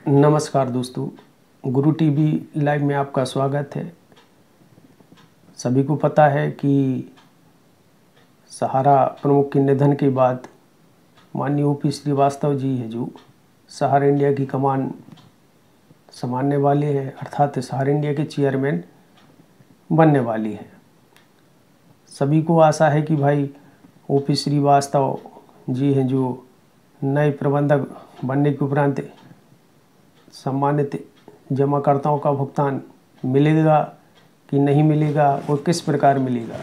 नमस्कार दोस्तों, गुरु TV live में आपका स्वागत है। सभी को पता है कि सहारा प्रमुख के निधन के बाद माननीय ओपी श्रीवास्तव जी है जो सहारा इंडिया की कमान संभालने वाले हैं, अर्थात सहारा इंडिया के चेयरमैन बनने वाली हैं। सभी को आशा है कि भाई ओपी श्रीवास्तव जी हैं जो नए प्रबंधक बनने के उपरांत सम्मानित जमाकर्ताओं का भुगतान मिलेगा कि नहीं मिलेगा और किस प्रकार मिलेगा।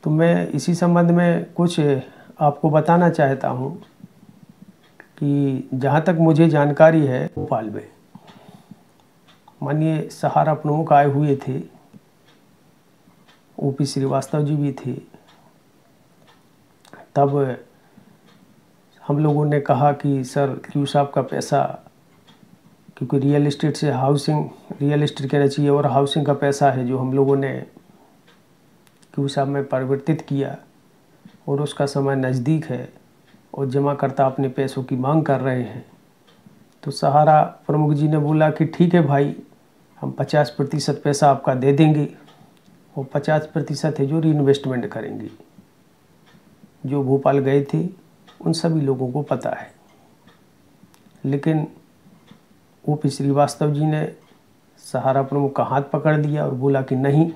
तो मैं इसी संबंध में कुछ आपको बताना चाहता हूँ कि जहाँ तक मुझे जानकारी है, भोपाल में माननीय सहारा प्रमुख आए हुए थे, ओपी श्रीवास्तव जी भी थे। तब हम लोगों ने कहा कि सर क्यू साहब का पैसा, क्योंकि रियल एस्टेट से रियल एस्टेट कहना चाहिए और हाउसिंग का पैसा है जो हम लोगों ने क्यू साहब में परिवर्तित किया और उसका समय नज़दीक है और जमाकर्ता अपने पैसों की मांग कर रहे हैं। तो सहारा प्रमुख जी ने बोला कि ठीक है भाई, हम 50% पैसा आपका दे देंगे और 50% है जो री इन्वेस्टमेंट करेंगे। जो भोपाल गए थे उन सभी लोगों को पता है, लेकिन ओपी श्रीवास्तव जी ने सहारा प्रमुख का हाथ पकड़ लिया और बोला कि नहीं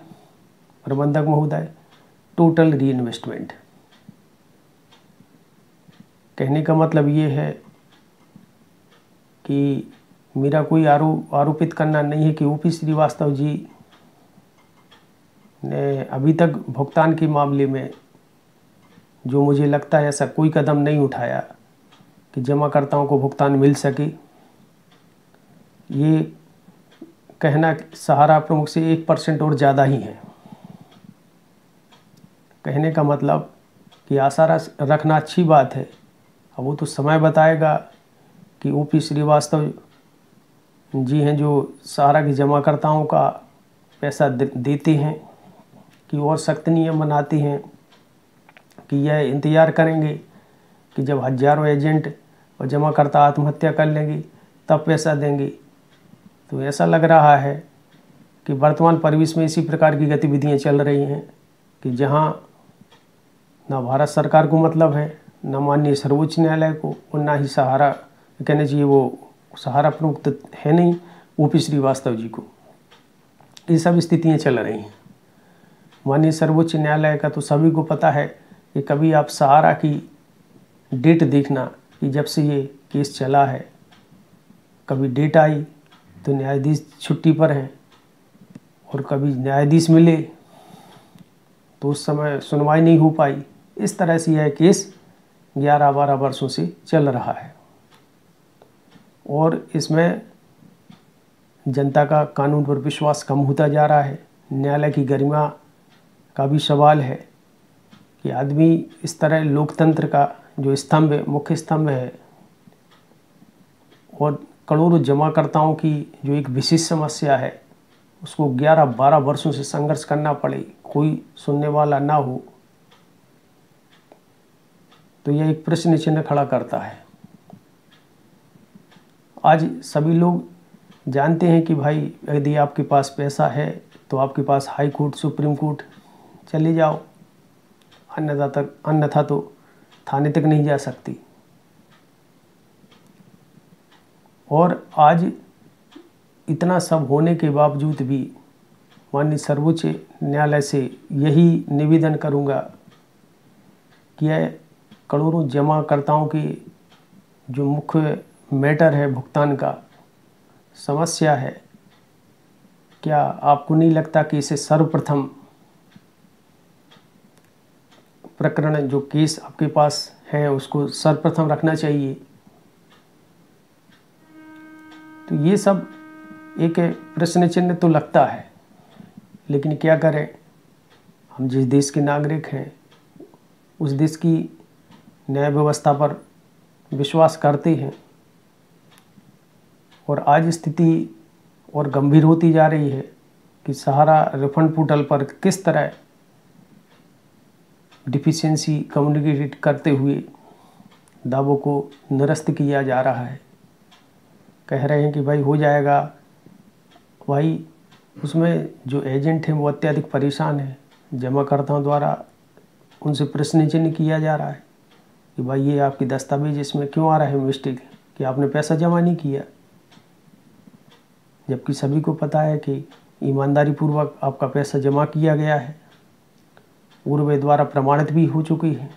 प्रबंधक महोदय, टोटल री इन्वेस्टमेंट। कहने का मतलब ये है कि मेरा कोई आरोपित करना नहीं है कि ओपी श्रीवास्तव जी ने अभी तक भुगतान के मामले में, जो मुझे लगता है, ऐसा कोई कदम नहीं उठाया कि जमाकर्ताओं को भुगतान मिल सके। ये कहना सहारा प्रमुख से 1% और ज़्यादा ही है। कहने का मतलब कि आशा रखना अच्छी बात है। अब वो तो समय बताएगा कि ओपी श्रीवास्तव जी हैं जो सहारा के जमाकर्ताओं का पैसा देते हैं कि और सख्त नियम बनाते हैं कि यह इंतज़ार करेंगे कि जब हज़ारों एजेंट और जमाकर्ता आत्महत्या कर लेंगे तब पैसा देंगे। तो ऐसा लग रहा है कि वर्तमान परिवेश में इसी प्रकार की गतिविधियां चल रही हैं कि जहां ना भारत सरकार को मतलब है, ना माननीय सर्वोच्च न्यायालय को, और ना ही सहारा, कहना चाहिए वो सहारा प्रमुख तो है नहीं, ओपी श्रीवास्तव जी को। ये सब स्थितियां चल रही हैं। माननीय सर्वोच्च न्यायालय का तो सभी को पता है कि कभी आप सहारा की डेट देखना कि जब से ये केस चला है, कभी डेट आई तो न्यायाधीश छुट्टी पर हैं और कभी न्यायाधीश मिले तो उस समय सुनवाई नहीं हो पाई। इस तरह से यह केस 11-12 वर्षों से चल रहा है और इसमें जनता का कानून पर विश्वास कम होता जा रहा है। न्यायालय की गरिमा का भी सवाल है कि आदमी इस तरह लोकतंत्र का जो स्तंभ है, मुख्य स्तंभ है, और करोड़ों जमाकर्ताओं की जो एक विशेष समस्या है उसको 11-12 वर्षों से संघर्ष करना पड़े, कोई सुनने वाला ना हो, तो यह एक प्रश्न चिन्ह खड़ा करता है। आज सभी लोग जानते हैं कि भाई यदि आपके पास पैसा है तो आपके पास हाई कोर्ट, सुप्रीम कोर्ट चले जाओ, अन्यथा तो थाने तक नहीं जा सकती। और आज इतना सब होने के बावजूद भी माननीय सर्वोच्च न्यायालय से यही निवेदन करूंगा कि यह करोड़ों जमाकर्ताओं की जो मुख्य मैटर है, भुगतान का समस्या है, क्या आपको नहीं लगता कि इसे सर्वप्रथम प्रकरण, जो केस आपके पास है, उसको सर्वप्रथम रखना चाहिए? तो ये सब एक प्रश्न चिन्ह तो लगता है, लेकिन क्या करें, हम जिस देश के नागरिक हैं उस देश की न्याय व्यवस्था पर विश्वास करते हैं। और आज स्थिति और गंभीर होती जा रही है कि सहारा रिफंड पोर्टल पर किस तरह डिफिशियंसी कम्युनिकेट करते हुए दावों को निरस्त किया जा रहा है। कह रहे हैं कि भाई हो जाएगा। भाई उसमें जो एजेंट हैं वो अत्यधिक परेशान हैं। जमाकर्ताओं द्वारा उनसे प्रश्न चिन्ह किया जा रहा है कि भाई ये आपकी दस्तावेज इसमें क्यों आ रहा है मिस्टेक, कि आपने पैसा जमा नहीं किया। जबकि सभी को पता है कि ईमानदारी पूर्वक आपका पैसा जमा किया गया है, पूर्व द्वारा प्रमाणित भी हो चुकी है।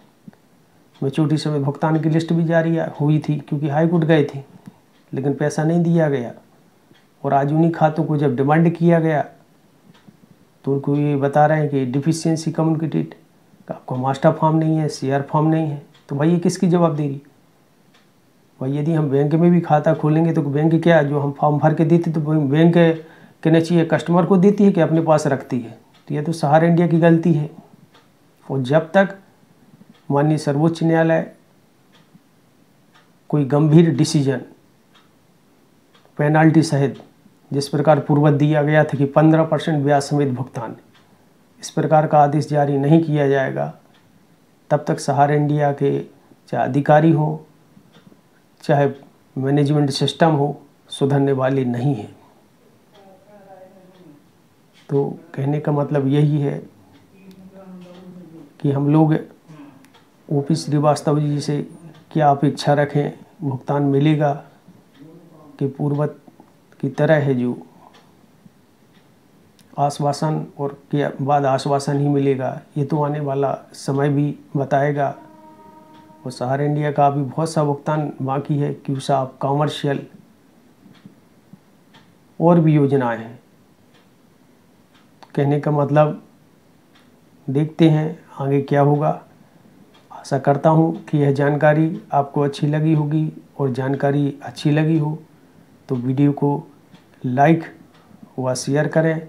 मैच्योरिटी समेत भुगतान की लिस्ट भी जारी हुई थी, क्योंकि हाई कोर्ट गए थे, लेकिन पैसा नहीं दिया गया। और आज उन्हीं खातों को जब डिमांड किया गया तो उनको ये बता रहे हैं कि डिफिशियंसी कम्युनिकेटेड, आपका मास्टर फॉर्म नहीं है, शेयर फॉर्म नहीं है। तो भाई ये किसकी जवाबदेही? भाई यदि हम बैंक में भी खाता खोलेंगे तो बैंक क्या, जो हम फॉर्म भर के देते तो बैंक कहना चाहिए कस्टमर को देती है कि अपने पास रखती है? तो यह तो सहारा इंडिया की गलती है। और जब तक माननीय सर्वोच्च न्यायालय कोई गंभीर डिसीजन पेनाल्टी सहित, जिस प्रकार पूर्वत दिया गया था कि 15% ब्याज समेत भुगतान, इस प्रकार का आदेश जारी नहीं किया जाएगा, तब तक सहारा इंडिया के चाहे अधिकारी हो चाहे मैनेजमेंट सिस्टम हो सुधरने वाली नहीं है। तो कहने का मतलब यही है कि हम लोग ओपी श्रीवास्तव जी से क्या अपेक्षा रखें? भुगतान मिलेगा कि पूर्वत की तरह है जो आश्वासन और के बाद आश्वासन ही मिलेगा? ये तो आने वाला समय भी बताएगा। और सहारा इंडिया का अभी बहुत सा भुगतान बाकी है, क्यूसाप, कॉमर्शियल और भी योजनाएं हैं। कहने का मतलब देखते हैं आगे क्या होगा। आशा करता हूँ कि यह जानकारी आपको अच्छी लगी होगी, और जानकारी अच्छी लगी हो तो वीडियो को लाइक व शेयर करें,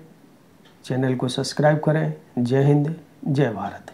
चैनल को सब्सक्राइब करें। जय हिंद, जय भारत।